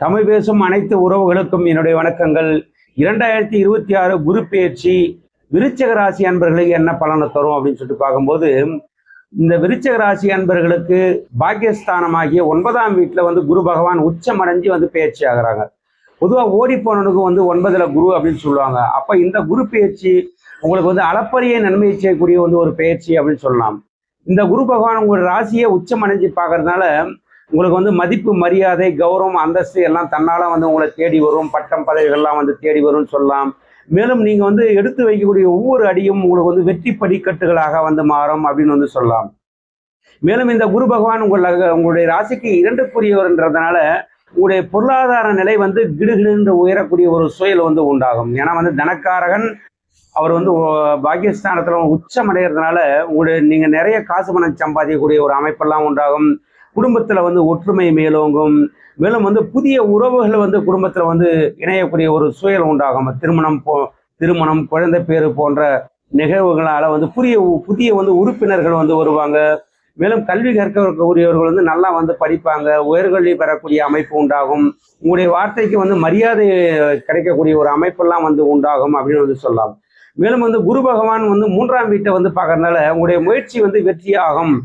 தமிழ் பேசும் அனைத்து உறவுகளுக்கும் என்னுடைய வணக்கங்கள். 2026 குரு பெயர்ச்சி விருச்சிக ராசி அன்பர்களுக்கு என்ன பலனை தரும் அப்படின்னு சொல்லிட்டு பார்க்கும்போது, இந்த விருச்சிக ராசி அன்பர்களுக்கு பாக்கியஸ்தானமாகிய 9ஆம் வீட்டில் குரு பகவான் உச்சமடைஞ்சு பெயர்ச்சி ஆகிறாங்க. பொதுவாக ஓடி போனவனுக்கு 9ல் குரு அப்படின்னு சொல்லுவாங்க. அப்போ இந்த குரு பெயர்ச்சி உங்களுக்கு அளப்பரிய நன்மையை செய்யக்கூடிய ஒரு பெயர்ச்சி அப்படின்னு சொல்லலாம். இந்த குரு பகவான் உங்களுடைய ராசியை உச்சமடைஞ்சு பார்க்கறதுனால உங்களுக்கு மதிப்பு, மரியாதை, கௌரவம், அந்தஸ்து எல்லாம் தன்னால உங்களை தேடி வரும். பட்டம் பதவிகள்லாம் தேடி வரும்னு சொல்லலாம். மேலும் நீங்க எடுத்து வைக்கக்கூடிய ஒவ்வொரு அடியும் உங்களுக்கு வெற்றி படிக்கட்டுகளாக மாறும் அப்படின்னு சொல்லலாம். மேலும் இந்த குரு பகவான் உங்களுடைய ராசிக்கு 2க்குரியவர்ன்றதுனால உங்களுடைய பொருளாதார நிலை கிடுகிடு உயரக்கூடிய ஒரு சூழல் உண்டாகும். ஏன்னா தனக்காரகன் அவர் பாக்கியஸ்தானத்துல உச்சமடைகிறதுனால நீங்க நிறைய காசு பணம் சம்பாதிக்கக்கூடிய ஒரு அமைப்பெல்லாம் உண்டாகும். குடும்பத்துல ஒற்றுமை மேலோங்கும். மேலும் புதிய உறவுகள் குடும்பத்துல இணையக்கூடிய ஒரு சூழல் உண்டாகும். திருமணம், குழந்தை பேரு போன்ற நிகழ்வுகளால புதிய உறுப்பினர்கள் வருவாங்க. மேலும் கல்வி கற்கக்கூடியவர்கள் நல்லா படிப்பாங்க. உயர்கல்வி பெறக்கூடிய அமைப்பு உண்டாகும். உங்களுடைய வார்த்தைக்கு மரியாதை கிடைக்கக்கூடிய ஒரு அமைப்பெல்லாம் உண்டாகும் அப்படின்னு சொல்லலாம். மேலும் குரு பகவான் 3ஆம் வீட்டை பார்க்கறதுனால உங்களுடைய முயற்சி வெற்றியாகும்.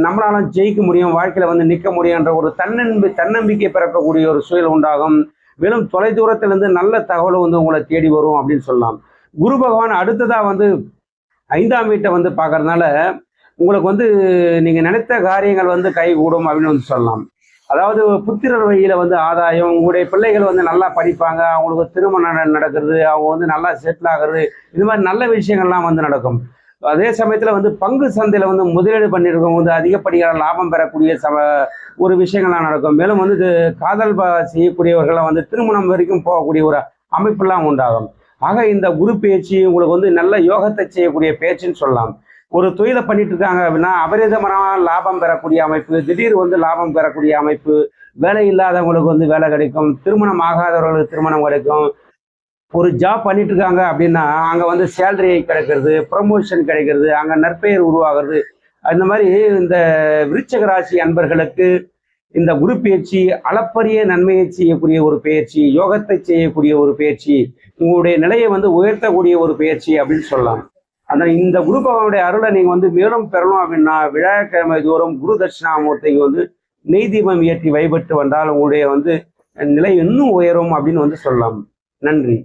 நம்மளால ஜெயிக்க முடியும், வாழ்க்கையில நிற்க முடியும்ன்ற ஒரு தன்னம்பிக்கை பிறக்கக்கூடிய ஒரு சூழல் உண்டாகும். மேலும் தொலை தூரத்திலிருந்து நல்ல தகவல் உங்களை தேடி வரும் அப்படின்னு சொல்லலாம். குரு பகவான் அடுத்ததா 5ஆம் வீட்டை பார்க்கறதுனால உங்களுக்கு நீங்க நினைத்த காரியங்கள் கைகூடும் அப்படின்னு சொல்லலாம். அதாவது புத்திரர் வழியில ஆதாயம், உங்களுடைய பிள்ளைகள் நல்லா படிப்பாங்க, அவங்களுக்கு திருமணம் நடக்கிறது, அவங்க நல்லா செட்டில் ஆகிறது, இது மாதிரி நல்ல விஷயங்கள்லாம் நடக்கும். அதே சமயத்துல பங்கு சந்தையில முதலீடு பண்ணிருக்கவங்க அதிகப்படியான லாபம் பெறக்கூடிய ஒரு விஷயங்கள்லாம் நடக்கும். மேலும் காதல் செய்யக்கூடியவர்கள் திருமணம் வரைக்கும் போகக்கூடிய ஒரு அமைப்பெல்லாம் உண்டாகும். ஆக இந்த குரு பேச்சு உங்களுக்கு நல்ல யோகத்தை செய்யக்கூடிய பேச்சுன்னு சொல்லலாம். ஒரு தொழிலை பண்ணிட்டு இருக்காங்க அப்படின்னா அபரிதமான லாபம் பெறக்கூடிய அமைப்பு, திடீர் லாபம் பெறக்கூடிய அமைப்பு, வேலை இல்லாதவங்களுக்கு வேலை கிடைக்கும், திருமணம் ஆகாதவர்களுக்கு திருமணம் கிடைக்கும். ஒரு ஜாப் பண்ணிட்டு இருக்காங்க அப்படின்னா அங்க சேலரி கிடைக்கிறது, ப்ரமோஷன் கிடைக்கிறது, அங்க நற்பெயர் உருவாகிறது. அந்த மாதிரி இந்த விருச்சிக ராசி அன்பர்களுக்கு இந்த குரு பயிற்சி அளப்பரிய நன்மையை செய்யக்கூடிய ஒரு பயிற்சி, யோகத்தை செய்யக்கூடிய ஒரு பயிற்சி, உங்களுடைய நிலையை உயர்த்தக்கூடிய ஒரு பயிற்சி அப்படின்னு சொல்லலாம். ஆனால் இந்த குரு பகவானுடைய அருளை நீங்க மேலும் பெறணும் அப்படின்னா விழாக்கிழமை தோறும் குரு தட்சிணாமூர்த்திக்கு நெய் தீபம் ஏற்றி வழிபட்டு வந்தால் உங்களுடைய நிலை இன்னும் உயரும் அப்படின்னு சொல்லலாம். நன்றி.